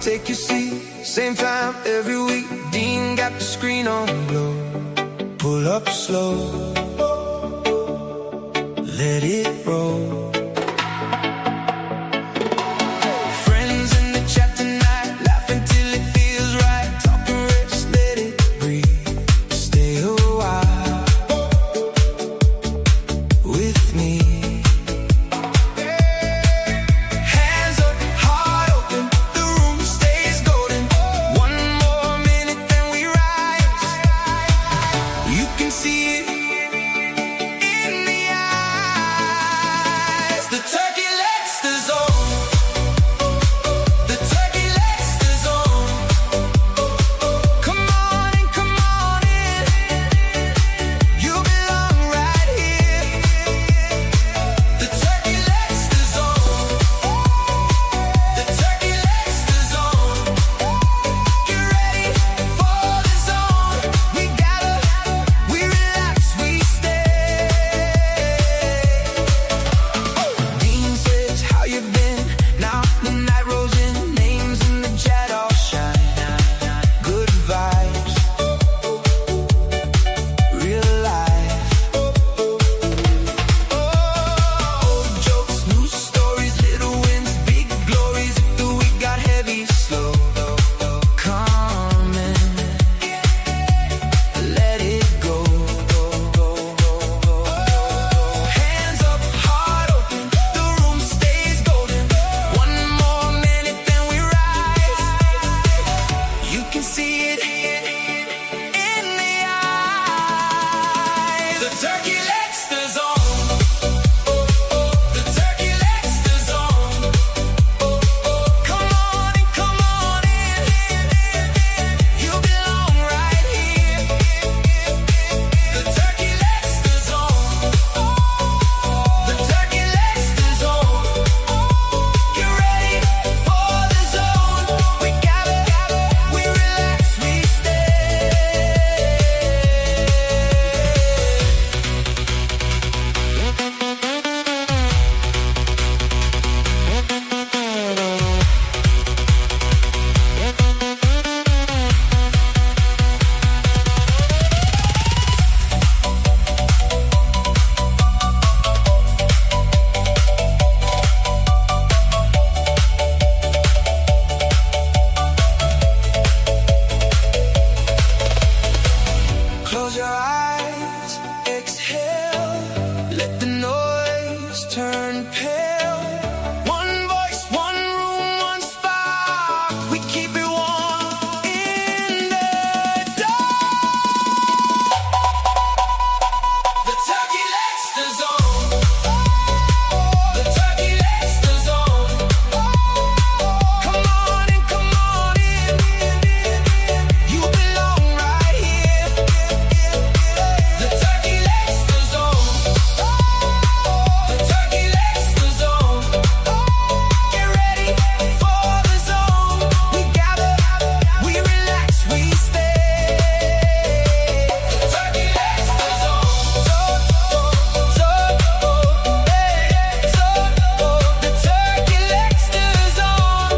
Take your seat, same time every week. Dean got the screen on blow. Pull up slow, let it roll. Friends in the chat tonight, laughing till it feels right. Talking rich, let it breathe. Stay a while with me. Turkey Legster Zone. The Turkey Legster Zone. Come on in, come on in. You belong right here. The Turkey Legster Zone. The Turkey Legster Zone. Get ready for the zone. We gather, we relax, we stay. Close your eyes, exhale, let the noise turn pale. One voice, one room, one spark. We keep it warm in the dark. The Turkey Legster Zone. The Turkey Legster Zone. Come on in, come on in. You belong right here. The Turkey Legster Zone. The Turkey Legster Zone. Get ready for the zone. We gather, we relax, we stay. The Turkey Legster Zone. The Turkey Legster Zone.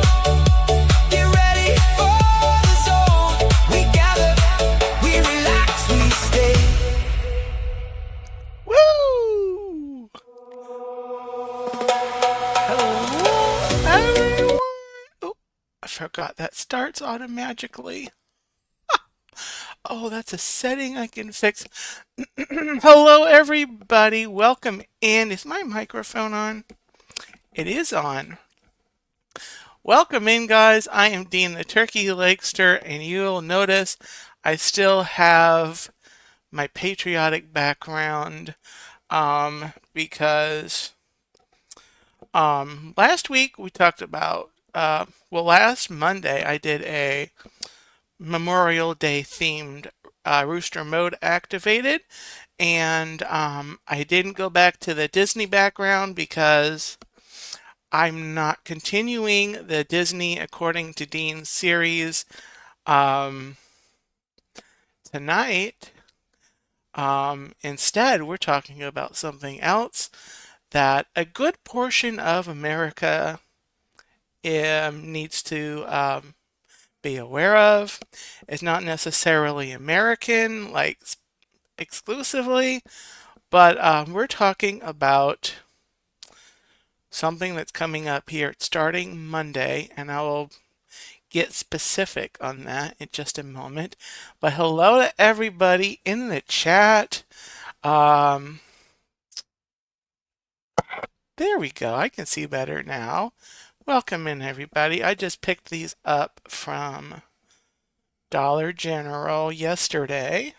Get ready for the zone. We gather, we relax, we stay. Woo! Hello, everyone. Oh, I forgot that starts automatically. Oh, that's a setting I can fix. Hello, everybody. Welcome in. Is my microphone on? It is on. Welcome in, guys. I am Dean the Turkey Legster, and you'll notice I still have my patriotic background because last week we talked about last Monday I did a Memorial Day themed Rooster Mode Activated, and I didn't go back to the Disney background because I'm not continuing the Disney According to Dean series um, tonight. Instead, we're talking about something else that a good portion of America needs to be aware of. It's not necessarily American, like exclusively, but we're talking about something that's coming up here. It's starting Monday, and I will get specific on that in just a moment. But hello to everybody in the chat. Um, there we go. I can see better now. Welcome in, everybody. I just picked these up from Dollar General yesterday.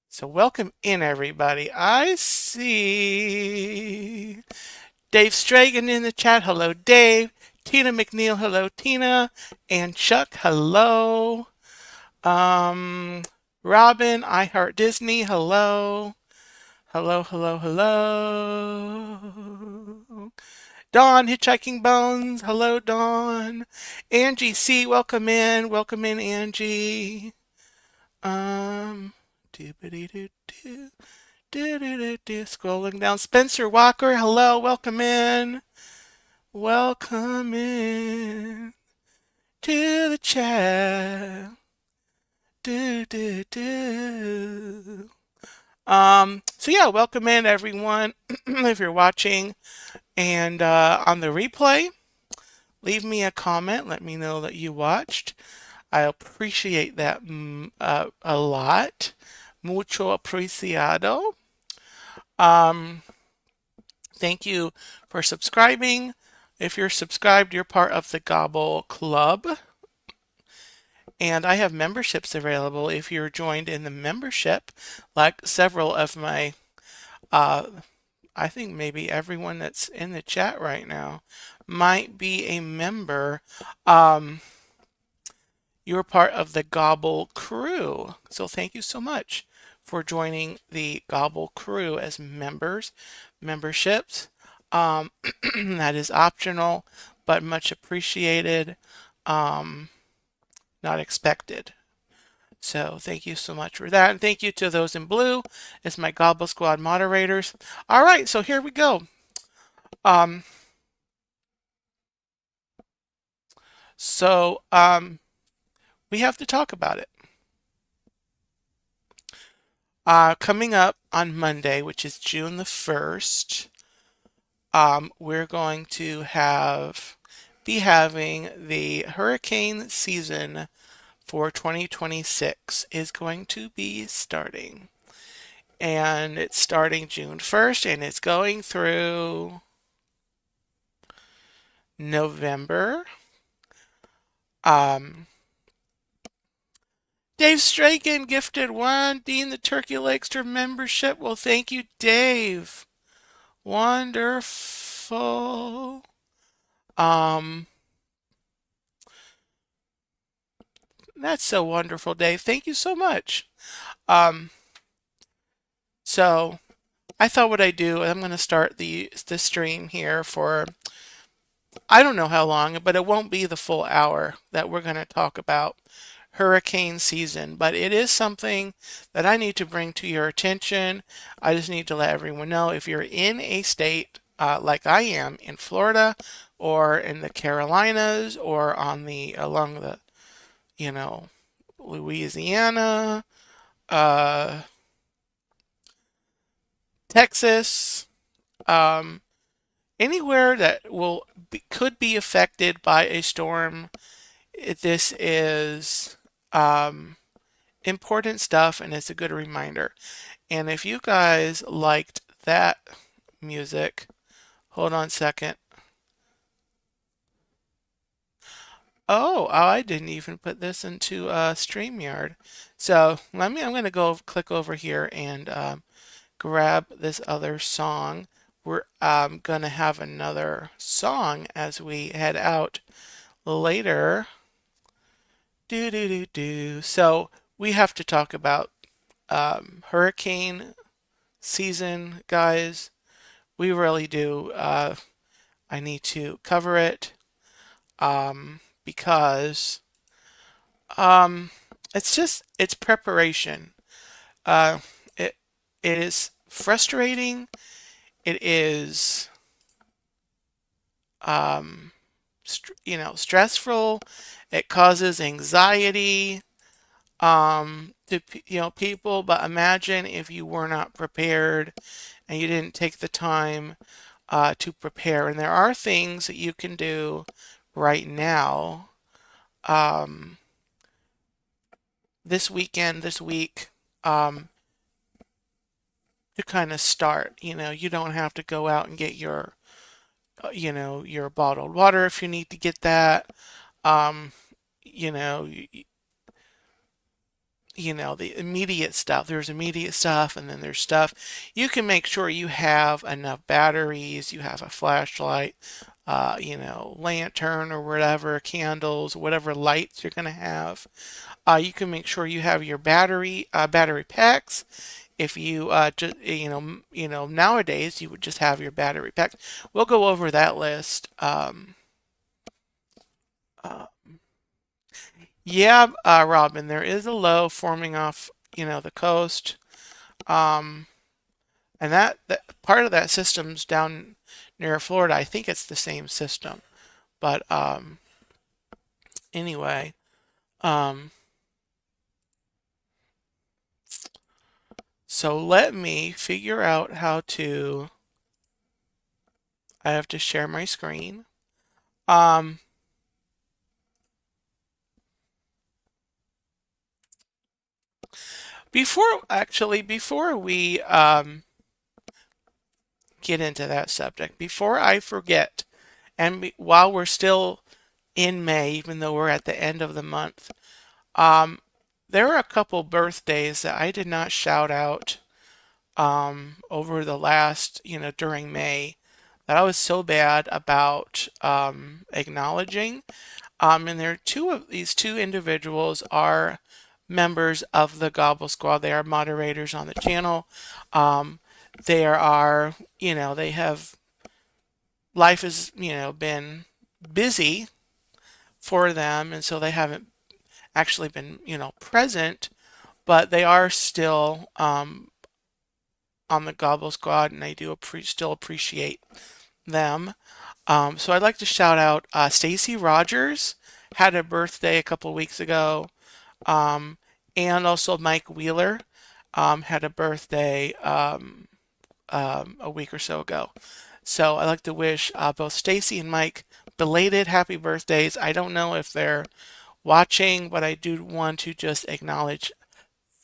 So welcome in, everybody. I see Dave Stragan in the chat. Hello, Dave. Tina McNeil. Hello, Tina. And Chuck. Hello. Robin, I Heart Disney. Hello. Hello, hello, hello. Dawn, Hitchhiking Bones. Hello, Dawn. Angie C, welcome in. Welcome in, Angie. Doo-ba-dee-doo-doo. Do-do-do-do. Scrolling down. Spencer Walker, hello, welcome in. Welcome in to the chat. Do do do. So yeah, welcome in everyone. If you're watching and on the replay, leave me a comment. Let me know that you watched. I appreciate that a lot. Mucho apreciado. Thank you for subscribing. If you're subscribed, you're part of the Gobble Club. And I have memberships available if you're joined in the membership, like several of my, I think maybe everyone that's in the chat right now might be a member. You're part of the Gobble crew. So thank you so much for joining the Gobble crew as memberships. That is optional, but much appreciated. Not expected. So thank you so much for that. And thank you to those in blue as my Gobble Squad moderators. All right, so here we go. We have to talk about it. Coming up on Monday, which is June the 1st, we're going to be having the hurricane season for 2026 is going to be starting. And it's starting June 1st and it's going through November. Dave Straken gifted one. Dean the Turkey Legster membership. Well, thank you, Dave. Wonderful. That's so wonderful, Dave. Thank you so much. So I thought what I'd do, I'm going to start the stream here for I don't know how long, but it won't be the full hour that we're going to talk about hurricane season. But it is something that I need to bring to your attention. I just need to let everyone know if you're in a state like I am in Florida or in the Carolinas or along the, Louisiana, Texas, anywhere that could be affected by a storm. This is important stuff, and it's a good reminder. And if you guys liked that music, hold on a second. Oh, I didn't even put this into StreamYard. So I'm going to go click over here and grab this other song. We're going to have another song as we head out later. So we have to talk about hurricane season, guys. We really do. I need to cover it because it's preparation. Uh, it it is frustrating. It is stressful. It causes anxiety to people. But imagine if you were not prepared and you didn't take the time to prepare. And there are things that you can do right now, this weekend, this week, to kind of start. You don't have to go out and get your bottled water if you need to get that. Um, you know, the immediate stuff. There's immediate stuff, and then there's stuff. You can make sure you have enough batteries, you have a flashlight, lantern or whatever, candles, whatever lights you're going to have. You can make sure you have your battery packs. If you just nowadays you would just have your battery packs. We'll go over that list. Uh, yeah, Robin, there is a low forming off, the coast. Um, and that part of that system's down near Florida. I think it's the same system. But anyway, um, so let me figure out how to. I have to share my screen. Um, before we get into that subject, before I forget, and while we're still in May, even though we're at the end of the month, um, there are a couple birthdays that I did not shout out over the last, during May, that I was so bad about acknowledging. And there are these two individuals are members of the Gobble Squad. They are moderators on the channel. Um, there are, they have life has, been busy for them, and so they haven't actually been, present, but they are still on the Gobble Squad, and I do still appreciate them. So I'd like to shout out Stacy Rogers had a birthday a couple weeks ago, um, and also Mike Wheeler had a birthday a week or so ago. So I'd like to wish both Stacy and Mike belated happy birthdays. I don't know if they're watching, but I do want to just acknowledge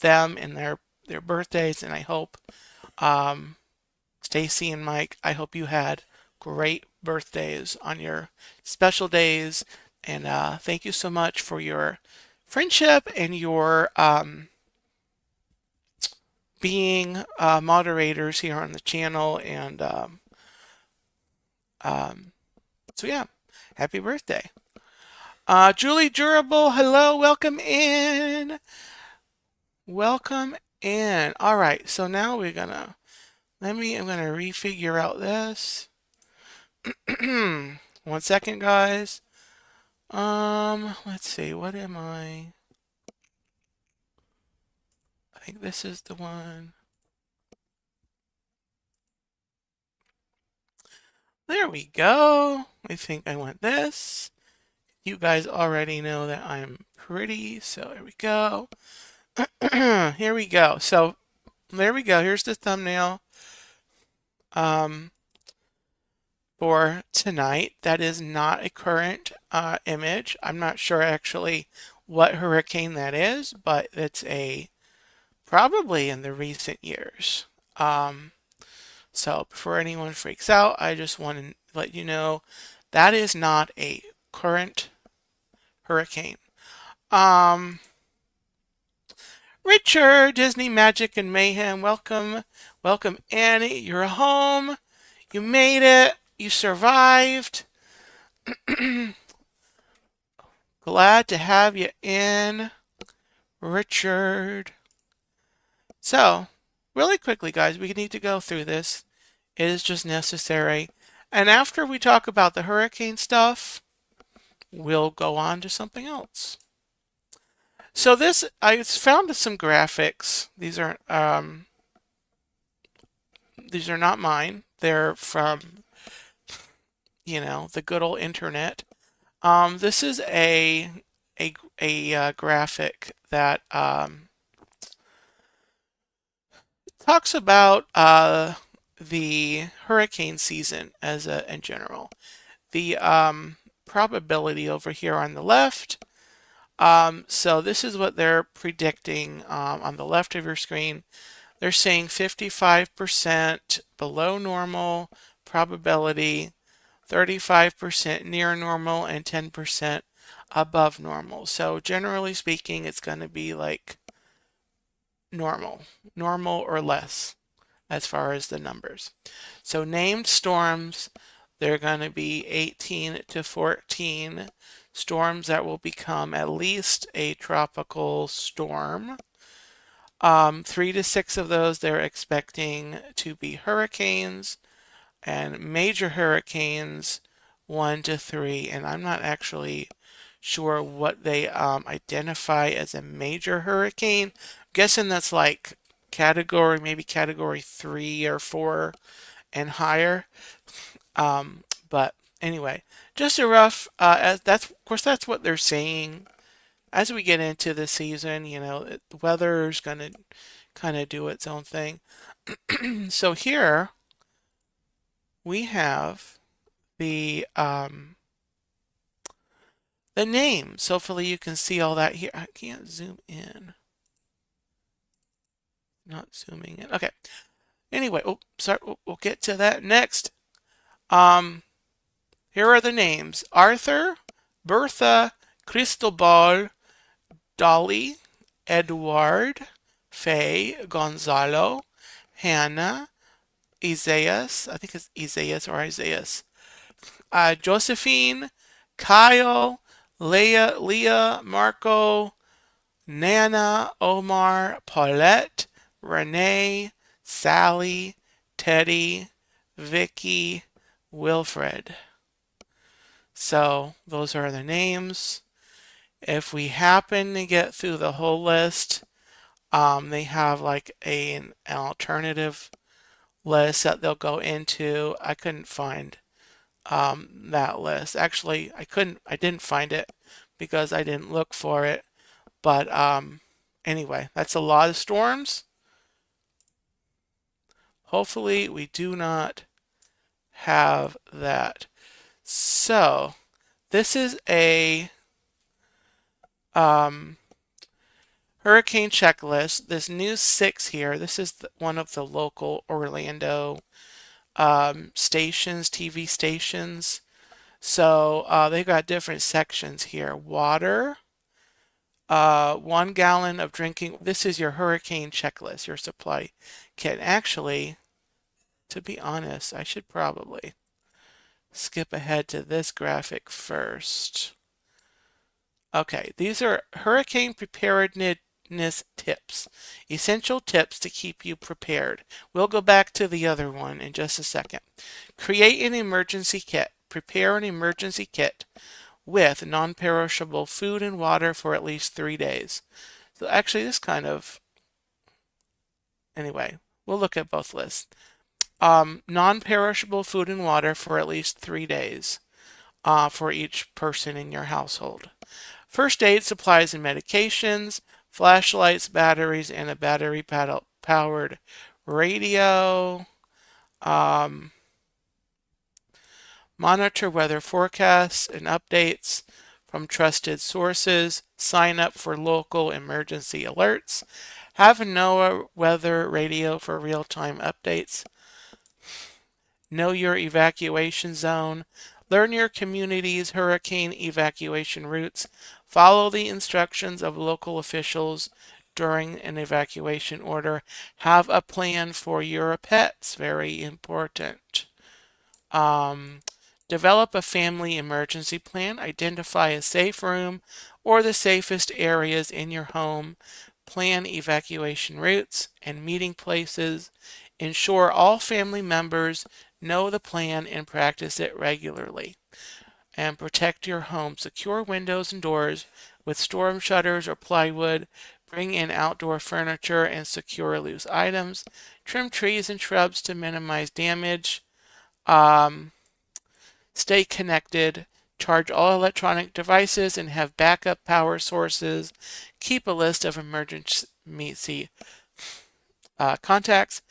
them and their birthdays, and I hope Stacy and Mike, I hope you had great birthdays on your special days, and thank you so much for your friendship and your being moderators here on the channel. And so yeah, happy birthday. Julie Durable, hello, welcome in. Welcome in. All right, so now I'm gonna refigure out this. 1 second, guys. Let's see, what am I? I think this is the one. There we go. I think I want this. You guys already know that I'm pretty, so here we go. Here we go. So there we go. Here's the thumbnail for tonight. That is not a current image. I'm not sure actually what hurricane that is, but it's probably in the recent years. So before anyone freaks out, I just want to let you know that is not a current hurricane. Richard, Disney Magic and Mayhem, welcome. Welcome, Annie. You're home. You made it. You survived. Glad to have you in, Richard. So, really quickly, guys, we need to go through this It is just necessary. And after we talk about the hurricane stuff, we'll go on to something else. So this, I found some graphics. These are not mine. They're from, the good old internet. This is a graphic that talks about the hurricane season in general. The probability over here on the left. So this is what they're predicting on the left of your screen. They're saying 55% below normal probability, 35% near normal, and 10% above normal. So generally speaking, it's going to be like normal or less as far as the numbers. So named storms, they're going to be 18 to 14 storms that will become at least a tropical storm. 3 to 6 of those they're expecting to be hurricanes, and major hurricanes 1 to 3. And I'm not actually sure what they identify as a major hurricane. I'm guessing that's like maybe category 3 or 4 and higher. But anyway, just a rough. Of course that's what they're saying. As we get into the season, the weather's gonna kind of do its own thing. So here we have the names. Hopefully you can see all that here. I can't zoom in. Not zooming in. Okay. Anyway, sorry. We'll get to that next. Here are the names: Arthur, Bertha, Cristobal, Dolly, Edward, Faye, Gonzalo, Hannah, Isaias, I think it's Isaias or Isaias, Josephine, Kyle, Leah, Marco, Nana, Omar, Paulette, Renee, Sally, Teddy, Vicky, Wilfred. So those are the names. If we happen to get through the whole list, they have like an alternative list that they'll go into. I couldn't find that list. Actually, I didn't find it because I didn't look for it. But anyway, that's a lot of storms. Hopefully we do not have that. So this is a hurricane checklist. This new 6 here, this is one of the local Orlando stations, TV stations. So they've got different sections here. Water, 1 gallon of drinking. This is your hurricane checklist, your supply kit. Actually, to be honest, I should probably skip ahead to this graphic first. Okay, these are hurricane preparedness tips. Essential tips to keep you prepared. We'll go back to the other one in just a second. Create an emergency kit. Prepare an emergency kit with non-perishable food and water for at least 3 days. So actually this anyway, we'll look at both lists. Non-perishable food and water for at least 3 days for each person in your household. First aid supplies and medications, flashlights, batteries, and a battery-powered radio. Monitor weather forecasts and updates from trusted sources. Sign up for local emergency alerts. Have a NOAA weather radio for real-time updates. Know your evacuation zone. Learn your community's hurricane evacuation routes. Follow the instructions of local officials during an evacuation order. Have a plan for your pets. Very important. Develop a family emergency plan. Identify a safe room or the safest areas in your home. Plan evacuation routes and meeting places Ensure all family members know the plan and practice it regularly. And protect your home. Secure windows and doors with storm shutters or plywood. Bring in outdoor furniture and secure loose items. Trim trees and shrubs to minimize damage. Stay connected. Charge all electronic devices and have backup power sources. Keep a list of emergency contacts.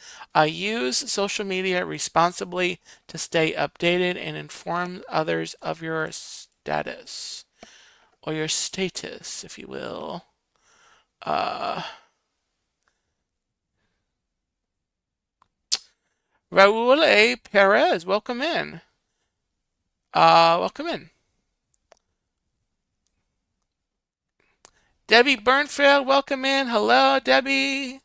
Use social media responsibly to stay updated and inform others of your status, or your status, if you will. Raul A. Perez, welcome in. Welcome in. Debbie Burnfield, welcome in. Hello, Debbie.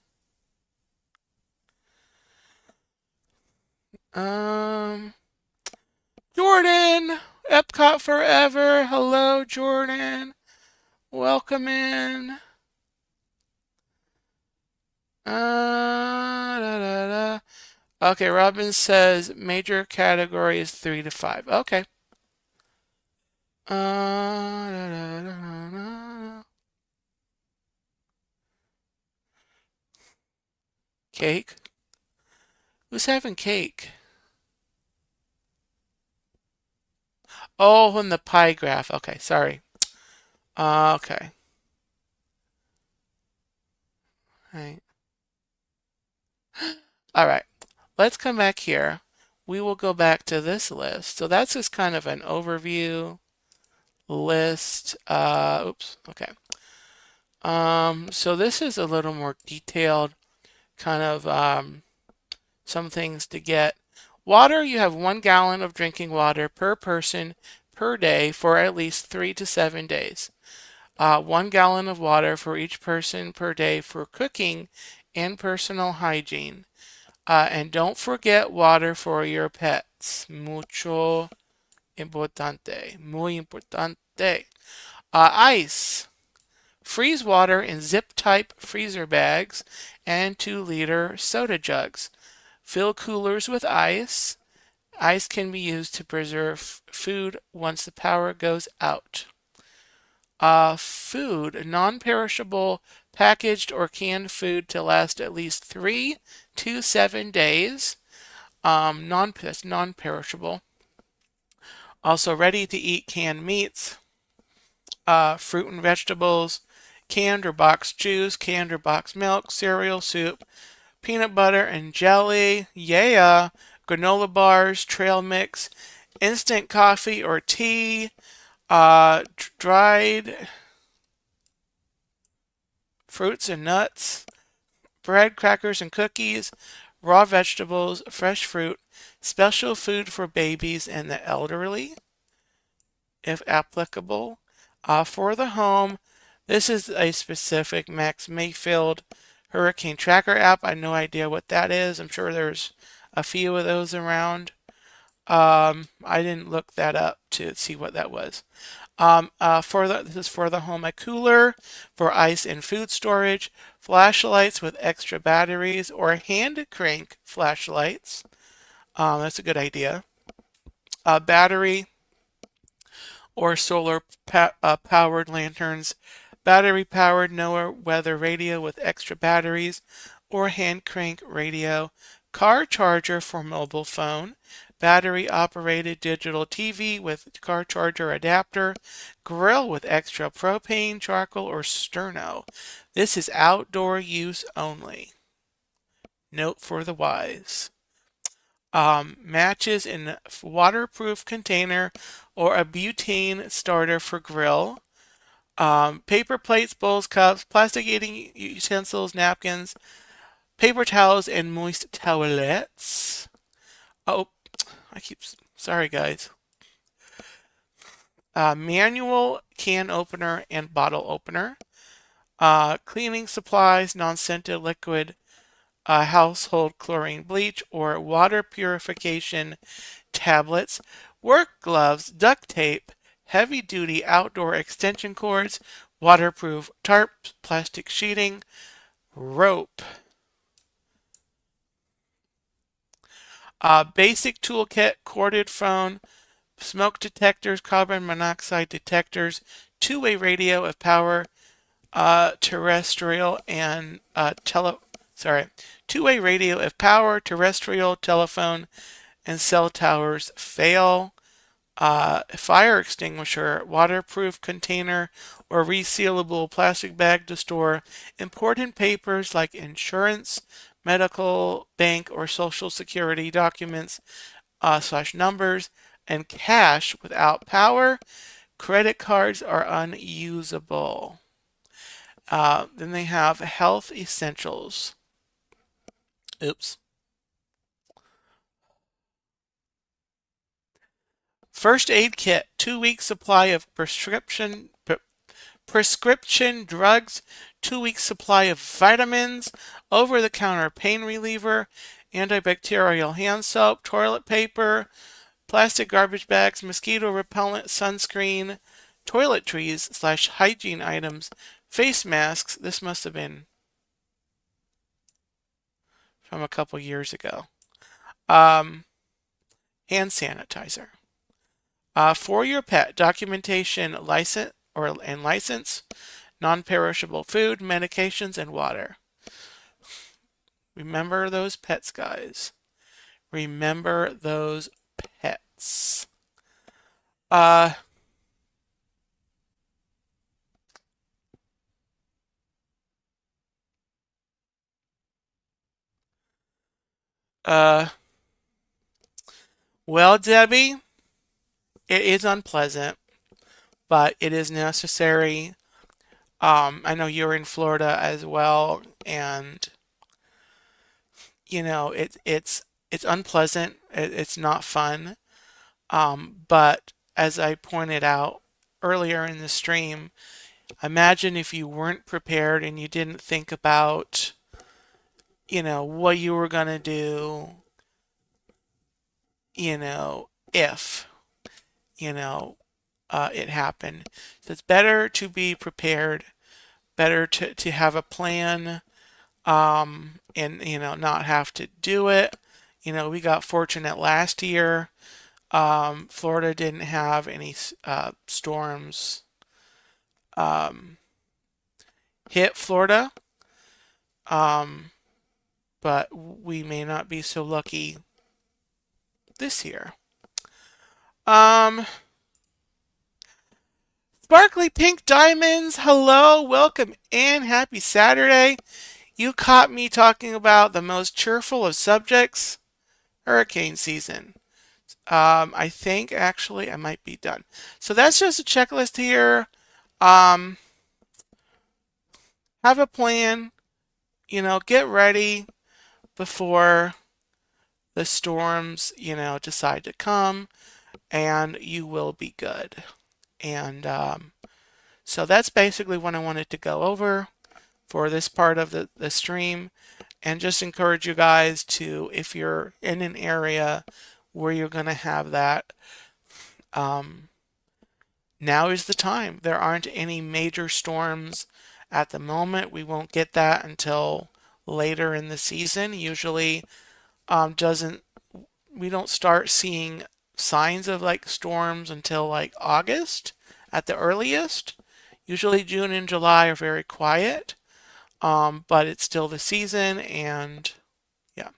Jordan, Epcot Forever. Hello, Jordan. Welcome in. Da, da, da. Okay, Robin says major category is 3 to 5. Okay. Da, da, da, da. Cake? Who's having cake? Oh, in the pie graph. Okay, sorry. Okay. Right. All right. Let's come back here. We will go back to this list. So that's just kind of an overview list. Oops. Okay. So this is a little more detailed, kind of some things to get. Water, you have 1 gallon of drinking water per person per day for at least 3 to 7 days. 1 gallon of water for each person per day for cooking and personal hygiene. And don't forget water for your pets. Mucho importante. Muy importante. Ice. Freeze water in zip-type freezer bags and 2-liter soda jugs. Fill coolers with ice. Ice can be used to preserve food once the power goes out. Food, non-perishable, packaged or canned food to last at least 3 to 7 days. Non-perishable. Also ready-to-eat canned meats, fruit and vegetables, canned or boxed juice, canned or boxed milk, cereal, soup, peanut butter and jelly, yeah, granola bars, trail mix, instant coffee or tea, dried fruits and nuts, bread, crackers and cookies, raw vegetables, fresh fruit, special food for babies and the elderly, if applicable. For the home, this is a specific Max Mayfield Hurricane Tracker app. I have no idea what that is. I'm sure there's a few of those around. I didn't look that up to see what that was. This is for the home, a cooler for ice and food storage, flashlights with extra batteries or hand crank flashlights. That's a good idea. Battery or solar powered lanterns, battery powered no weather radio with extra batteries or hand crank radio, car charger for mobile phone, battery operated digital TV with car charger adapter, grill with extra propane, charcoal, or sterno. This is outdoor use only. Note for the wise. Matches in waterproof container or a butane starter for grill. Paper plates, bowls, cups, plastic eating utensils, napkins, paper towels, and moist towelettes. Oh, sorry guys. Manual can opener and bottle opener. Cleaning supplies, non-scented liquid, household chlorine bleach, or water purification tablets, work gloves, duct tape, heavy-duty outdoor extension cords, waterproof tarps, plastic sheeting, rope. Basic toolkit, corded phone, smoke detectors, carbon monoxide detectors, two-way radio if power, terrestrial and two-way radio if power, terrestrial, telephone, and cell towers fail. Fire extinguisher, waterproof container, or resealable plastic bag to store important papers like insurance, medical, bank, or social security documents / numbers, and cash without power. Credit cards are unusable. Then they have health essentials. Oops. First aid kit, 2 week supply of prescription drugs, 2 week supply of vitamins, over-the-counter pain reliever, antibacterial hand soap, toilet paper, plastic garbage bags, mosquito repellent, sunscreen, toiletries / hygiene items, face masks. This must have been from a couple years ago. Hand sanitizer. For your pet, documentation, license, non-perishable food, medications, and water. Remember those pets, guys. Remember those pets. Well, Debbie, it is unpleasant, but it is necessary. I know you're in Florida as well, and it's unpleasant. It's not fun. But as I pointed out earlier in the stream, imagine if you weren't prepared and you didn't think about, what you were gonna do, if, it happened. So it's better to be prepared, better to have a plan, and not have to do it. We got fortunate last year. Florida didn't have any storms hit Florida, but we may not be so lucky this year. Sparkly pink diamonds, hello, welcome in, happy Saturday. You caught me talking about the most cheerful of subjects, hurricane season. I think actually I might be done. So that's just a checklist here. Have a plan, get ready before the storms, decide to come, and you will be good. And so that's basically what I wanted to go over for this part of the stream, and just encourage you guys to, if you're in an area where you're going to have that, now is the time. There aren't any major storms at the moment. We won't get that until later in the season. Usually we don't start seeing signs of like storms until like August at the earliest. Usually June and July are very quiet, but it's still the season, and yeah.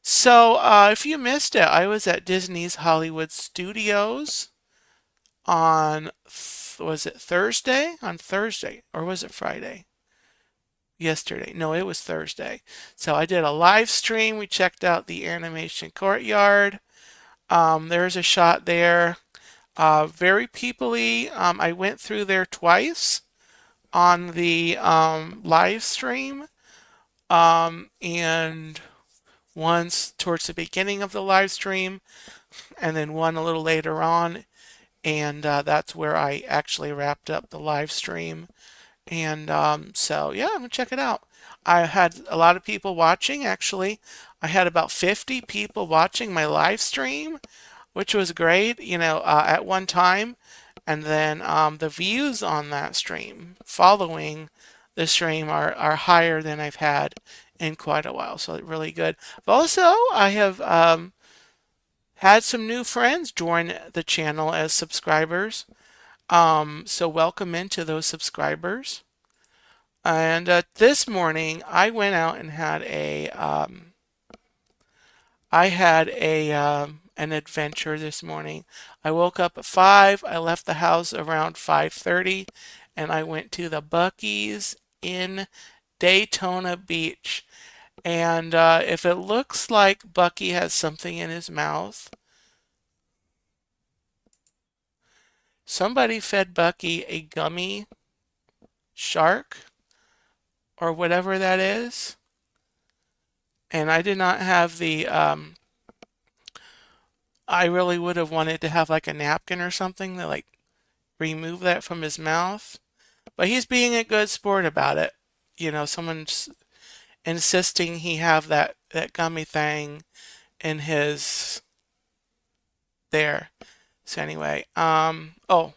So if you missed it, I was at Disney's Hollywood Studios on, was it Thursday? On Thursday, or was it Friday? Yesterday. No, it was Thursday. So I did a live stream. We checked out the animation courtyard. There's a shot there. Very peoply. I went through there twice on the live stream, and once towards the beginning of the live stream, and then one a little later on, and that's where I actually wrapped up the live stream. And so yeah, I'm gonna check it out. I had a lot of people watching. Actually, I had about 50 people watching my live stream, which was great, at one time. And then the views on that stream following the stream are higher than I've had in quite a while, so really good. Also, I have had some new friends join the channel as subscribers. So welcome into those subscribers. And this morning, I went out and had an adventure this morning. I woke up at 5. I left the house around 5:30, and I went to the Buc-ee's in Daytona Beach. And if it looks like Bucky has something in his mouth, somebody fed Bucky a gummy shark or whatever that is. And I did not have I really would have wanted to have like a napkin or something to like remove that from his mouth. But he's being a good sport about it. You know, someone's insisting he have that gummy thing in his there. So anyway, oh,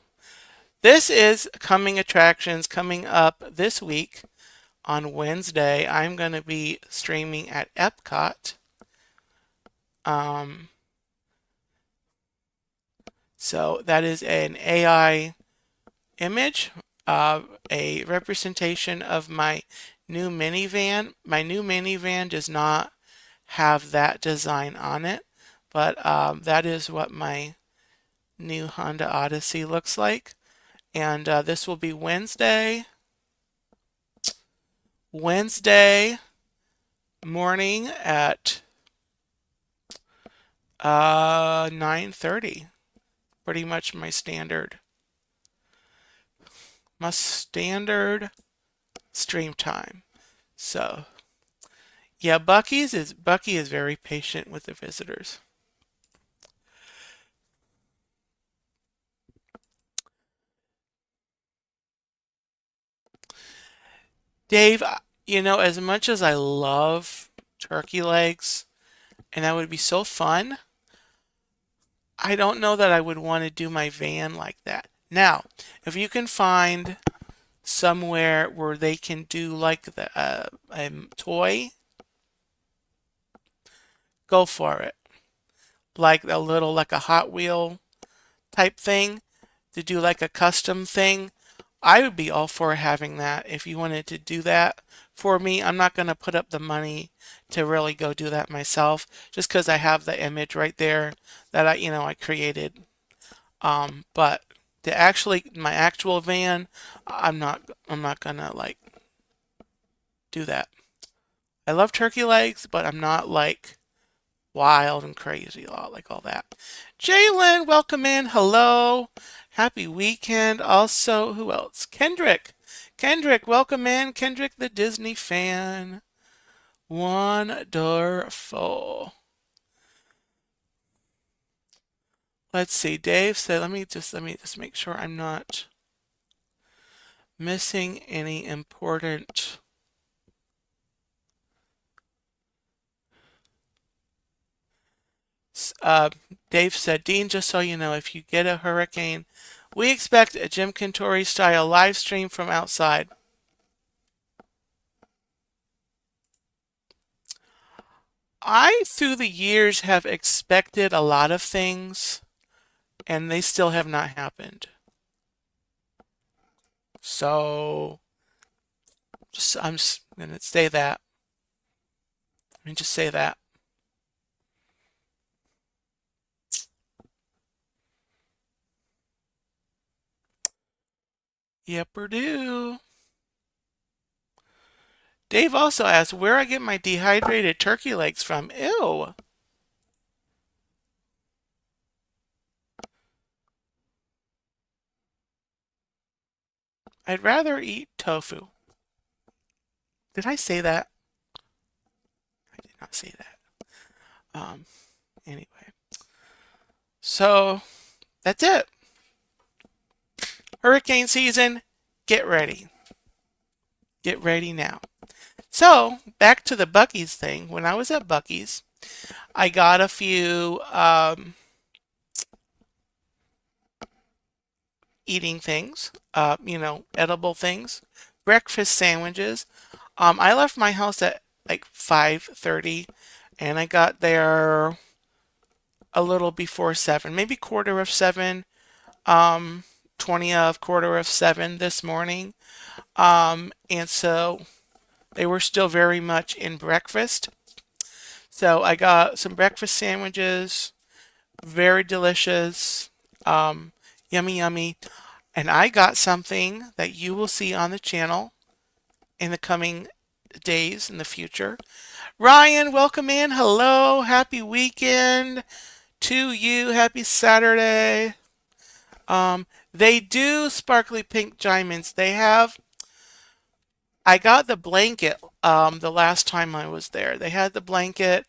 this is coming attractions coming up this week on Wednesday. I'm going to be streaming at Epcot. So that is an AI image, a representation of my new minivan. My new minivan does not have that design on it, but that is what my new Honda Odyssey looks like. And this will be Wednesday morning at 9:30. Pretty much my standard stream time. So yeah, Bucky is very patient with the visitors. Dave, you know, as much as I love turkey legs, and that would be so fun, I don't know that I would want to do my van like that. Now, if you can find somewhere where they can do like the toy, go for it. Like a little, like a Hot Wheel type thing, to do like a custom thing. I would be all for having that if you wanted to do that for me. I'm not going to put up the money to really go do that myself, just because I have the image right there that I created. But to actually my actual van, I'm not gonna like do that. I love turkey legs, but I'm not like wild and crazy like all that. Jalen, welcome in. Hello. Happy weekend. Also, who else? Kendrick. Kendrick, welcome in. Kendrick, the Disney fan. Wonderful. Let's see. Dave said, let me just make sure I'm not missing any important Dave said, Dean, just so you know, if you get a hurricane, we expect a Jim Cantore style live stream from outside. I, through the years, have expected a lot of things, and they still have not happened. So, I'm just going to say that. Let me just say that. Yep, or do. Dave also asked where I get my dehydrated turkey legs from. Ew. I'd rather eat tofu. Did I say that? I did not say that. Anyway. So, that's it. Hurricane season, get ready. Get ready now. So, back to the Buc-ee's thing. When I was at Buc-ee's, I got a few eating things, edible things, breakfast sandwiches. I left my house at like 5:30, and I got there a little before 7, maybe quarter of 7, 20 of quarter of 7 this morning. And so they were still very much in breakfast. So I got some breakfast sandwiches, very delicious, yummy, yummy. And I got something that you will see on the channel in the coming days in the future. Ryan, welcome in. Hello. Happy weekend to you. Happy Saturday. They do sparkly pink diamonds. They have, I got the blanket the last time I was there. They had the blanket.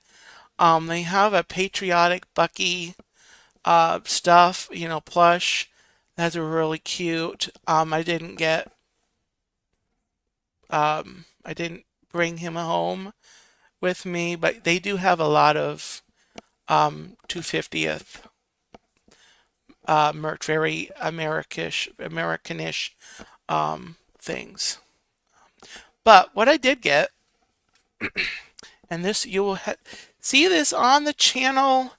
They have a patriotic Bucky stuff, you know, plush. That's really cute. I didn't bring him home with me, but they do have a lot of 250th merch, very Americanish things. But what I did get, and this you will see this on the channel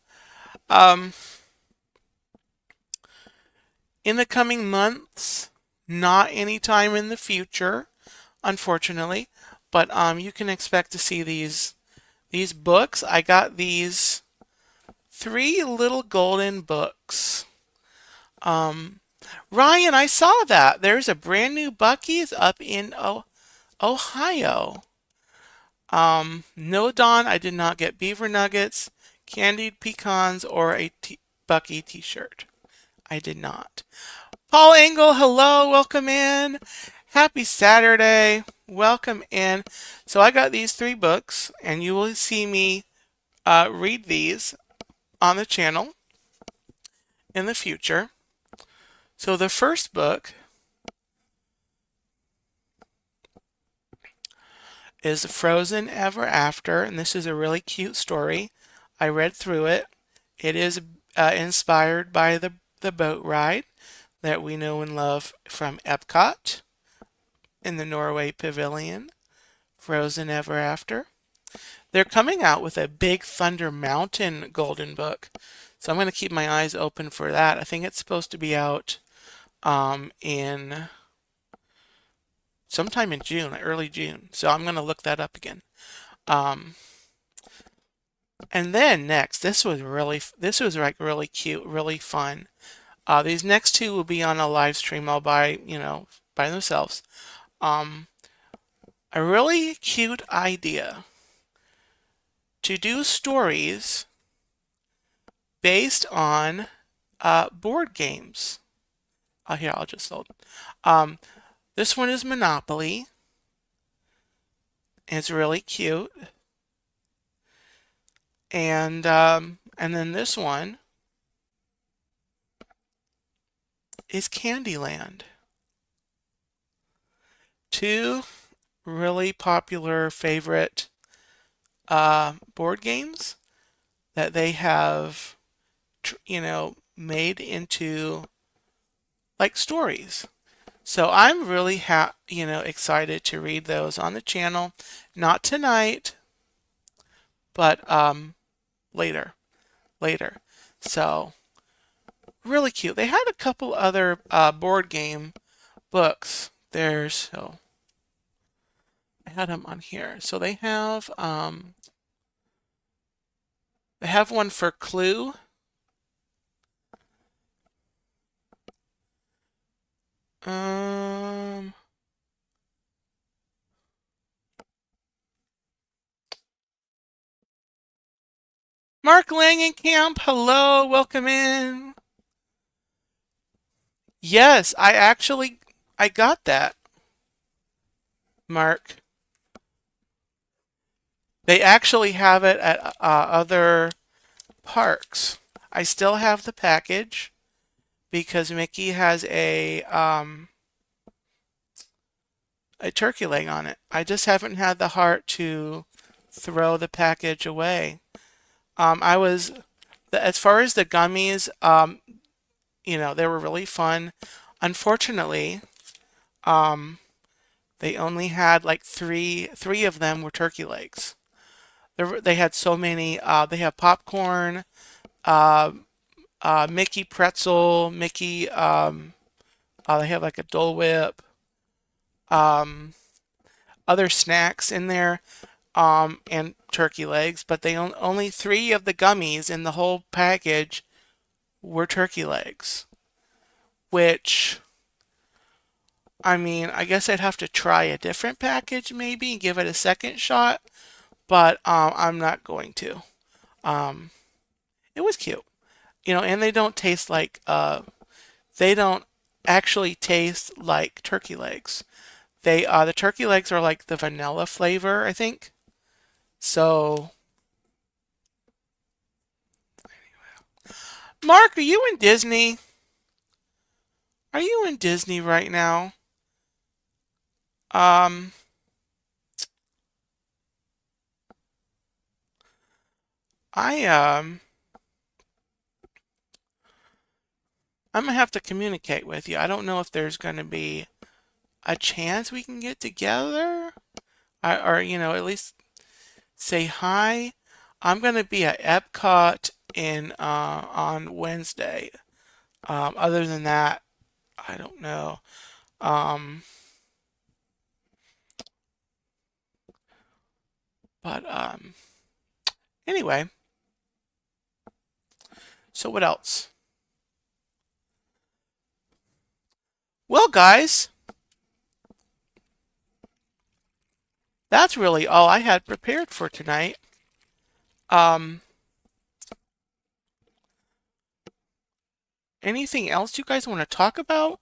in the coming months, not anytime in the future, unfortunately, but you can expect to see these books. I got these 3 little golden books. Ryan, I saw that. There's a brand new Buc-ee's up in Ohio. No, Don, I did not get beaver nuggets, candied pecans, or a Buc-ee t-shirt. I did not. Paul Engel, hello, welcome in. Happy Saturday. Welcome in. So I got these 3 books, and you will see me read these on the channel in the future. So the first book is Frozen Ever After, and this is a really cute story. I read through it. It is inspired by the boat ride that we know and love from Epcot in the Norway Pavilion, Frozen Ever After. They're coming out with a Big Thunder Mountain golden book, so I'm going to keep my eyes open for that. I think it's supposed to be out in sometime in June, early June. So I'm going to look that up again. And then next, this was like really cute, really fun. These next 2 will be on a live stream all by themselves. A really cute idea to do stories based on board games. Here, I'll just hold. This one is Monopoly. It's really cute. And then this one is Candyland. 2 really popular favorite board games that they have, made into like stories. So I'm really excited to read those on the channel. Not tonight, but later. So really cute. They had a couple other board game books there, so I had them on here. So they have one for Clue. Mark Langenkamp, hello, welcome in. Yes, I got that, Mark. They actually have it at other parks. I still have the package because Mickey has a turkey leg on it. I just haven't had the heart to throw the package away. As far as the gummies, they were really fun. Unfortunately, They only had like three of them were turkey legs. They had so many. They have popcorn, uh, Mickey pretzel, Mickey. They have like a Dole Whip, um, other snacks in there, and turkey legs. But they only three of the gummies in the whole package were turkey legs. Which, I mean, I guess I'd have to try a different package maybe and give it a second shot. But I'm not going to. Um, it was cute, and they don't taste like they don't actually taste like turkey legs. The turkey legs are like the vanilla flavor, I think. So, Mark, are you in Disney? Are you in Disney right now? Um, I I'm gonna have to communicate with you. I don't know if there's gonna be a chance we can get together, or at least say hi. I'm gonna be at Epcot in on Wednesday. Other than that, I don't know. Um, but anyway, so what else? Well, guys, that's really all I had prepared for tonight. Um, Anything else you guys want to talk about?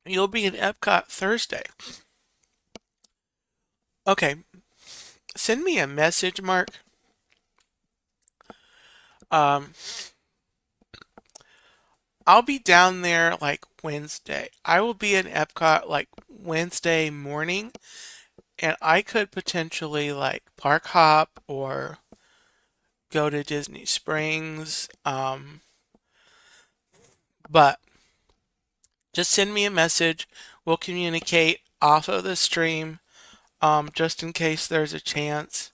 You'll be in Epcot Thursday. Okay, send me a message, Mark. Um, I'll be down there like Wednesday. I will be in Epcot like Wednesday morning, and I could potentially like park hop or go to Disney Springs. But just send me a message. We'll communicate off of the stream, just in case there's a chance.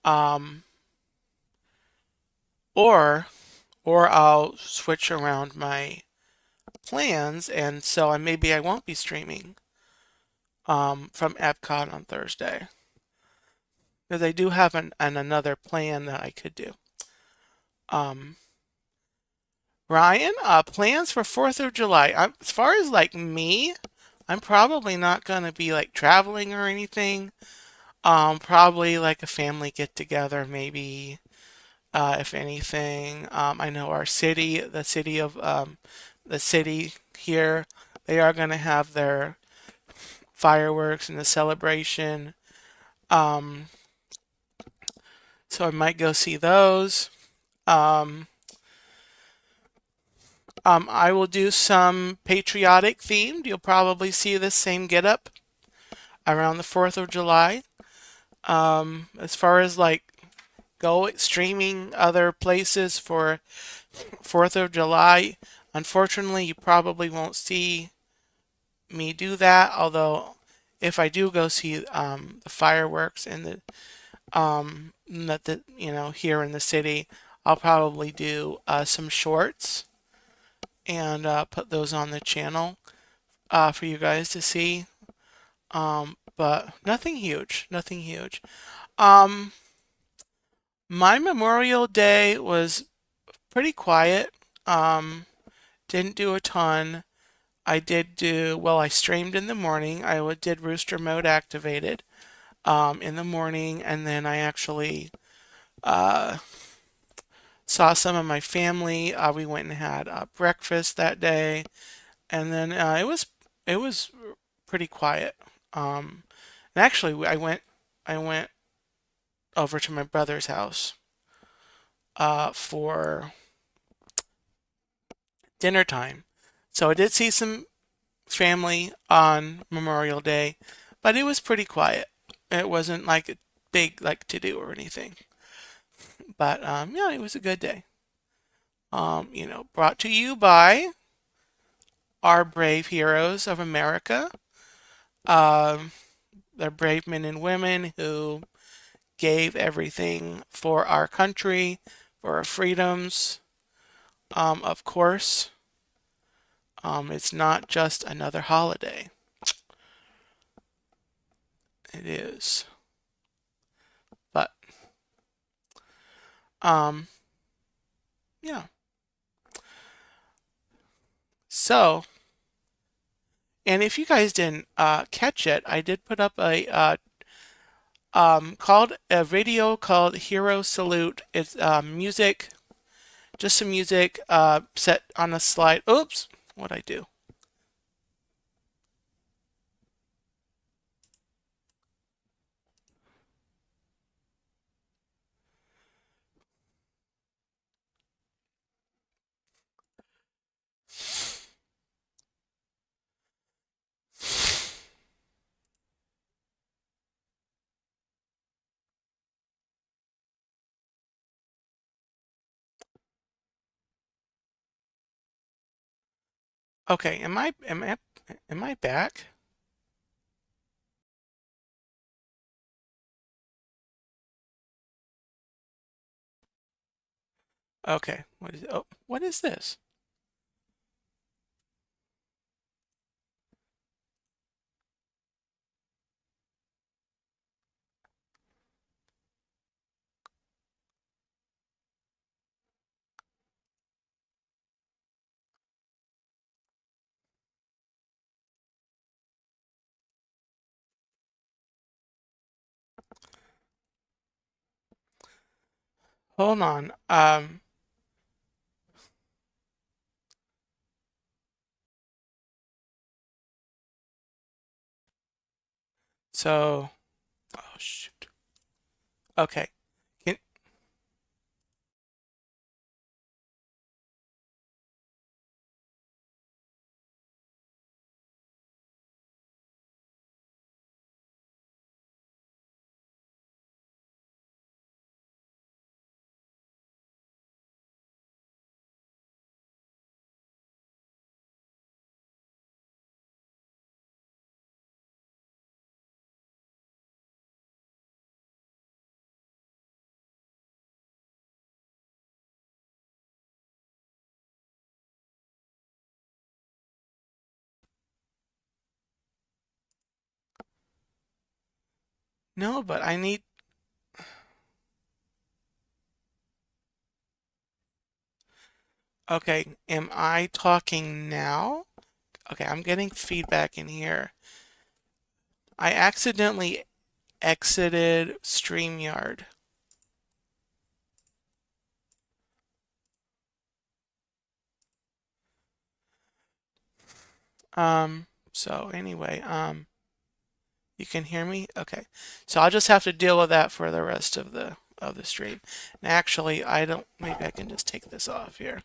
Um, or or I'll switch around my plans, and so maybe I won't be streaming from Epcot on Thursday because I do have another plan that I could do. Um, Ryan, plans for 4th of July. As far as like me, I'm probably not gonna be like traveling or anything. Probably like a family get together, maybe. If anything, I know our city, the city here, they are gonna have their fireworks and the celebration. Um, so I might go see those. Um, I will do some patriotic themed. You'll probably see the same getup around the 4th of July. As far as like go streaming other places for 4th of July, unfortunately, you probably won't see me do that. Although, if I do go see the fireworks and here in the city, I'll probably do some shorts and put those on the channel for you guys to see. But nothing huge, nothing huge. Um, my Memorial Day was pretty quiet. Um, didn't do a ton. I streamed in the morning. Did Rooster Mode Activated in the morning, and then I actually uh, saw some of my family. We went and had breakfast that day, and then it was pretty quiet. And actually, I went over to my brother's house for dinner time. So I did see some family on Memorial Day, but it was pretty quiet. It wasn't like a big like to do or anything. But yeah, it was a good day. Brought to you by our brave heroes of America. Um, they're brave men and women who gave everything for our country, for our freedoms. Of course, it's not just another holiday. It is. But, um, yeah. So, and if you guys didn't catch it, I did put up a video called Hero Salute. It's music, just some music set on a slide. Oops, what'd I do? Okay, am I back? Okay, what is this? Hold on. So, oh shoot. Okay. Can, no, but I need. Okay, am I talking now? Okay, I'm getting feedback in here. I accidentally exited StreamYard. So anyway, you can hear me? Okay. So I'll just have to deal with that for the rest of the stream. And actually, maybe I can just take this off here.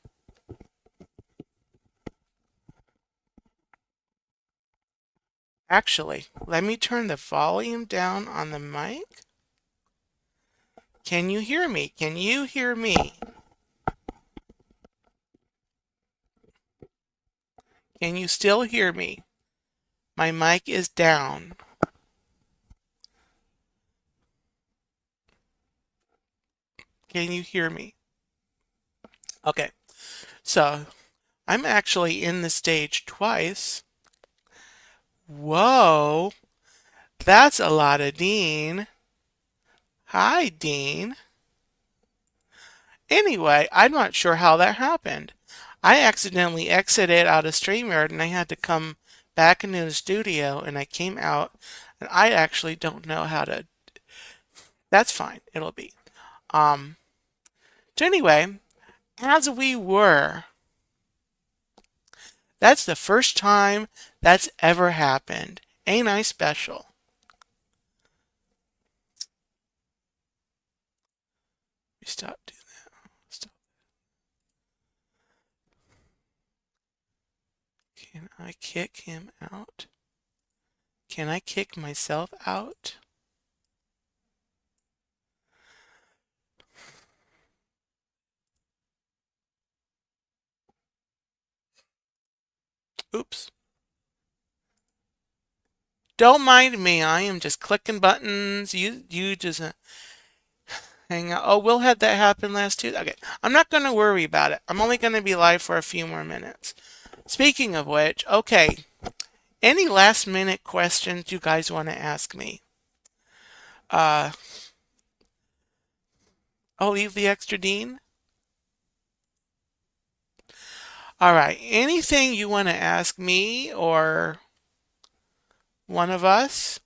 Actually, let me turn the volume down on the mic. Can you hear me? Can you hear me? Can you still hear me? My mic is down. Can you hear me? Okay. So, I'm actually in the stage twice. Whoa. That's a lot of Dean. Hi, Dean. Anyway, I'm not sure how that happened. I accidentally exited out of StreamYard and I had to come back into the studio and I came out and I actually don't know how to. That's fine. It'll be. Um, so anyway, as we were, that's the first time that's ever happened. Ain't I special? We stop doing that. Stop. Can I kick him out? Can I kick myself out? Oops. Don't mind me. I am just clicking buttons. You just hang out. Oh, Will had that happen last Tuesday. Okay, I'm not going to worry about it. I'm only going to be live for a few more minutes. Speaking of which, okay, any last minute questions you guys want to ask me? I'll leave the extra Dean. All right, anything you want to ask me or one of us?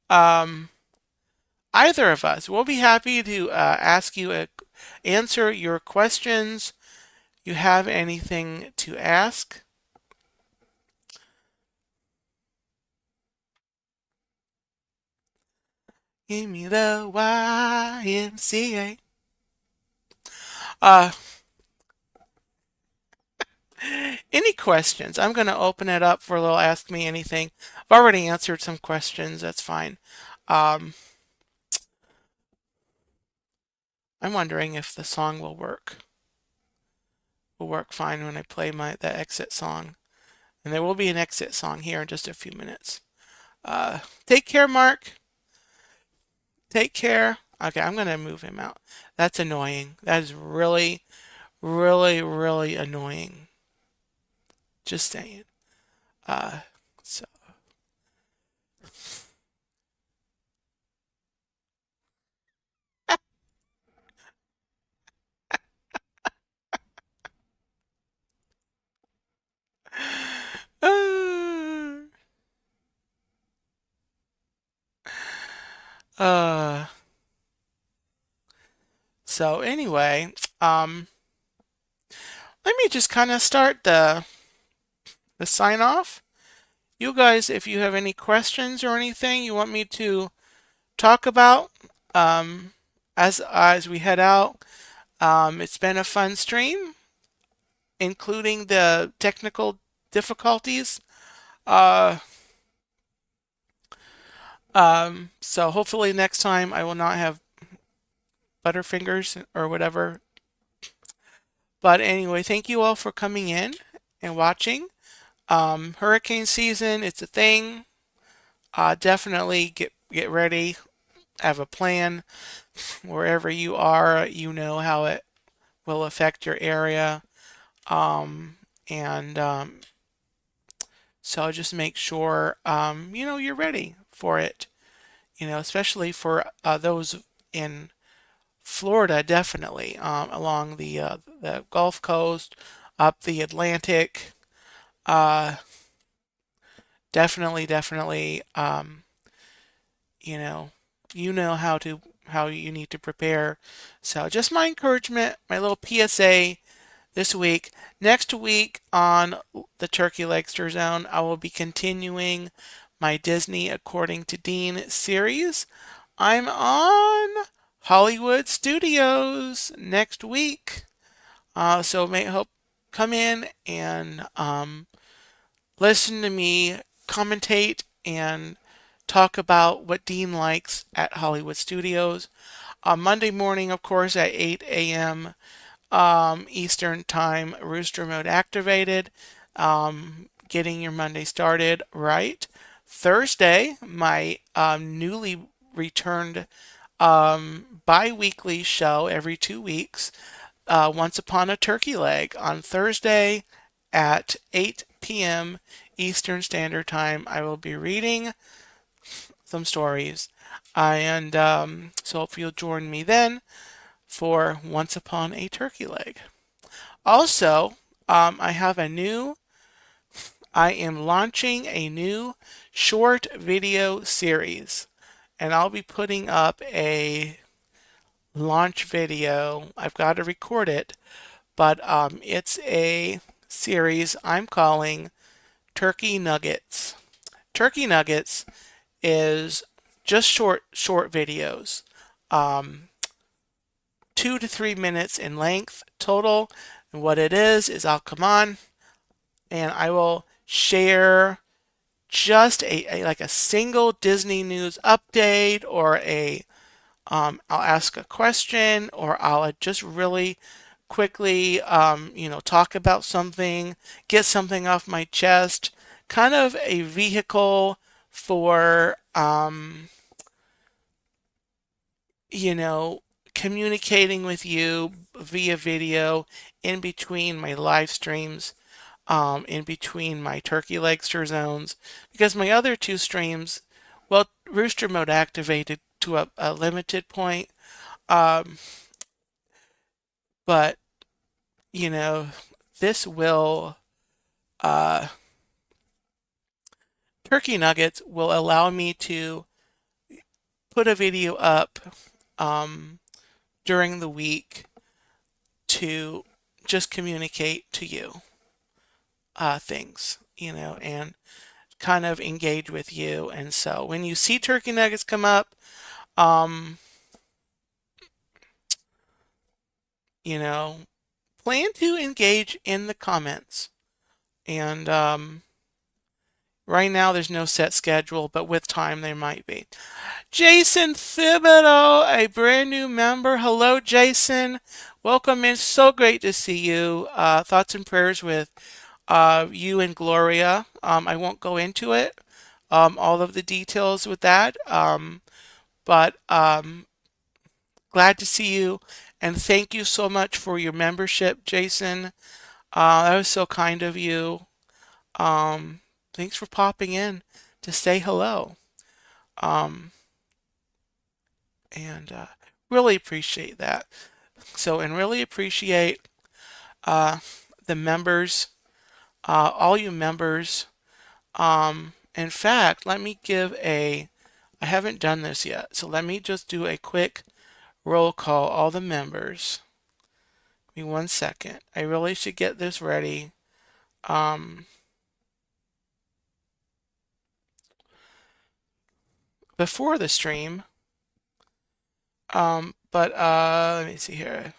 Um, Either of us. We'll be happy to answer your questions. You have anything to ask? Give me the YMCA. Uh, any questions? I'm going to open it up for a little Ask Me Anything. I've already answered some questions. That's fine. Um, I'm wondering if the song will work. Will work fine when I play the exit song. And there will be an exit song here in just a few minutes. Take care, Mark. Take care. Okay, I'm going to move him out. That's annoying. That is really, really, really annoying. Just saying. Uh, so. Uh, so anyway, let me just kind of start the sign off. You guys, if you have any questions or anything you want me to talk about, as we head out, it's been a fun stream, including the technical difficulties. Uh, so hopefully next time I will not have butterfingers or whatever. But anyway, thank you all for coming in and watching. Hurricane season, it's a thing. Definitely get ready. Have a plan. Wherever you are, you know how it will affect your area. And so just make sure you're ready for it. Especially for those in Florida, definitely along the Gulf Coast, up the Atlantic. Uh, definitely. You know, how you need to prepare. So just my encouragement, my little PSA this week. Next week on the Turkey Legster Zone, I will be continuing my Disney According to Dean series. I'm on Hollywood Studios next week. So may hope come in and listen to me commentate and talk about what Dean likes at Hollywood Studios. On Monday morning, of course, at 8 a.m. Eastern Time, Rooster Mode Activated. Getting your Monday started right. Thursday, my newly returned bi-weekly show every 2 weeks. Once Upon a Turkey Leg on Thursday at 8 p.m. Eastern Standard Time. I will be reading some stories. And so hope you'll join me then for Once Upon a Turkey Leg. Also, I am launching a new short video series, and I'll be putting up a launch video. I've got to record it, but it's a series I'm calling Turkey Nuggets. Turkey Nuggets is just short videos, 2 to 3 minutes in length total. And what it is I'll come on and I will share just like a single Disney news update, or I'll ask a question, or I'll just really quickly, talk about something, get something off my chest, kind of a vehicle for, communicating with you via video in between my live streams, in between my Turkey Legster zones, because my other two streams, well, Rooster Mode Activated to a limited point, um, but this will, uh, Turkey Nuggets will allow me to put a video up during the week to just communicate to you things, and kind of engage with you. And so when you see Turkey Nuggets come up, plan to engage in the comments. And right now there's no set schedule, but with time there might be. Jason Thibodeau, a brand new member. Hello, Jason. Welcome in. So great to see you. Thoughts and prayers with you and Gloria. I won't go into it, all of the details with that, but glad to see you, and thank you so much for your membership, Jason. That was so kind of you. Thanks for popping in to say hello. And really appreciate that. So, and really appreciate the members, all you members. In fact, let me give I haven't done this yet, so let me just do a quick roll call, all the members. Give me 1 second. I really should get this ready. Before the stream. Let me see here.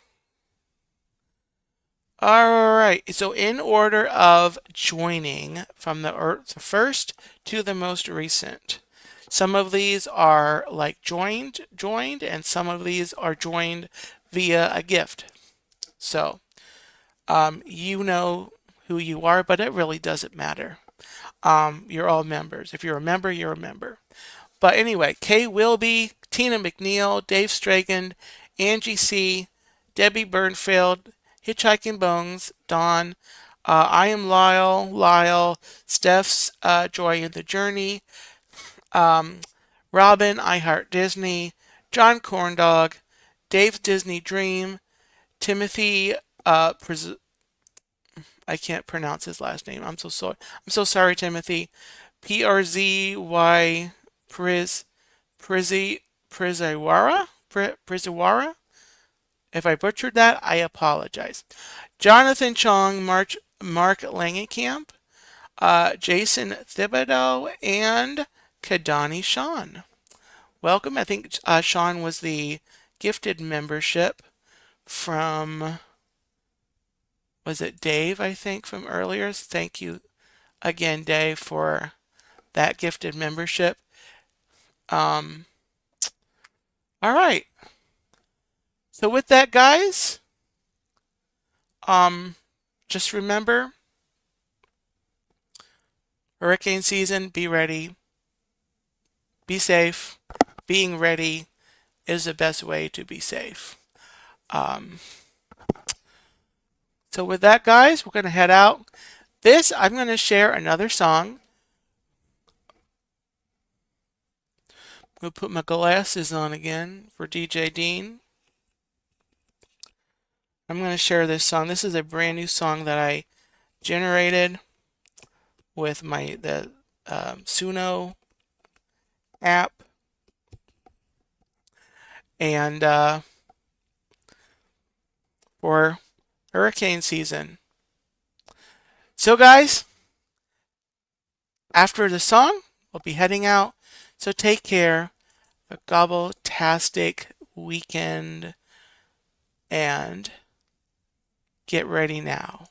All right, so in order of joining from the first to the most recent, some of these are like joined, and some of these are joined via a gift. So, you know who you are, but it really doesn't matter. You're all members. If you're a member, you're a member. But anyway, Kay Wilby, Tina McNeil, Dave Stragan, Angie C., Debbie Burnfield, Hitchhiking Bones, Dawn, I Am Lyle, Steph's Joy in the Journey, Robin, I Heart Disney, John Corndog, Dave's Disney Dream, Timothy, I can't pronounce his last name. I'm so sorry. I'm so sorry, Timothy. PRZY Priziwara. If I butchered that, I apologize. Jonathan Chong, Mark Langenkamp, Jason Thibodeau, and Kadani Sean. Welcome. I think Sean was the gifted membership from, was it Dave, I think, from earlier? Thank you again, Dave, for that gifted membership. All right. So with that, guys, just remember, hurricane season, be ready, be safe. Being ready is the best way to be safe. So with that, guys, we're going to head out. I'm going to share another song. I'm going to put my glasses on again for DJ Dean. I'm going to share this song. This is a brand new song that I generated with the Suno app. And for hurricane season. So guys, after the song, we'll be heading out. So take care. A gobble-tastic weekend. And get ready now.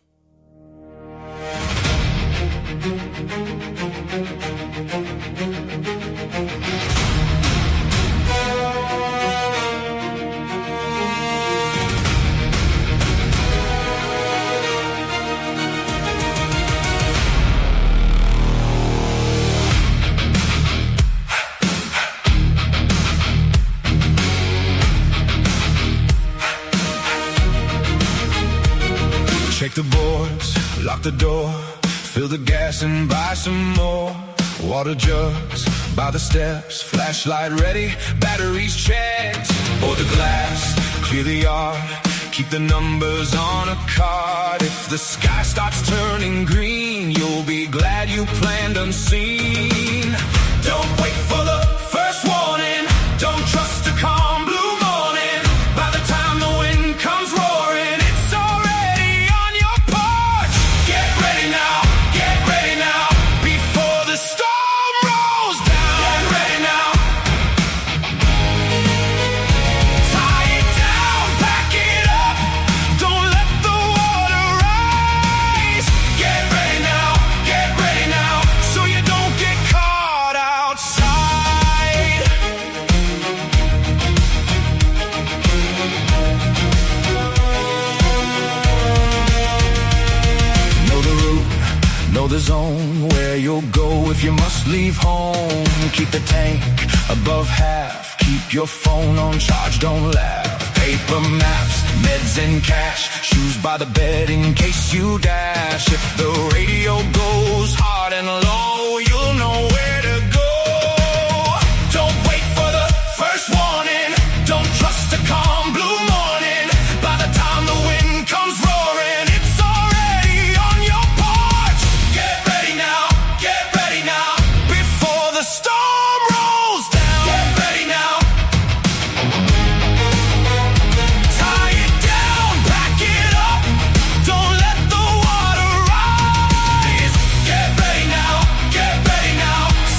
Lock the door, fill the gas and buy some more. Water jugs by the steps, flashlight ready, batteries checked. Pour the glass, clear the yard, keep the numbers on a card. If the sky starts turning green, you'll be glad you planned unseen. Don't wait for the first warning, don't trust a calm blue morning. By the time the wind comes roaring, it's already on your porch. Get ready now, before the storm rolls down. Get ready now. Tie it down, pack it up, don't let the water rise. Get ready now, so you don't get caught outside. Know the route, know the zone, where you'll go if you must leave home. Keep the tank above half, keep your phone on charge, don't laugh. Paper maps, meds and cash, shoes by the bed in case you dash. If the radio goes hard and low, you'll know where to go. Don't wait for the first warning, don't trust a calm blue morning. By the time the wind comes roaring, it's already on your porch. Get ready now, before the storm rolls down. Get ready now. Tie it down, pack it up, don't let the water rise. Get ready now,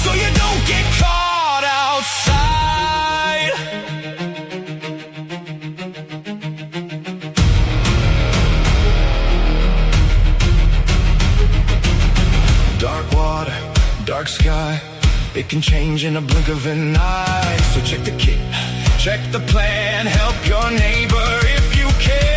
so you don't get caught outside. Dark water, dark sky, it can change in a blink of an eye. So check the kit, check the plan, help your neighbor if you can.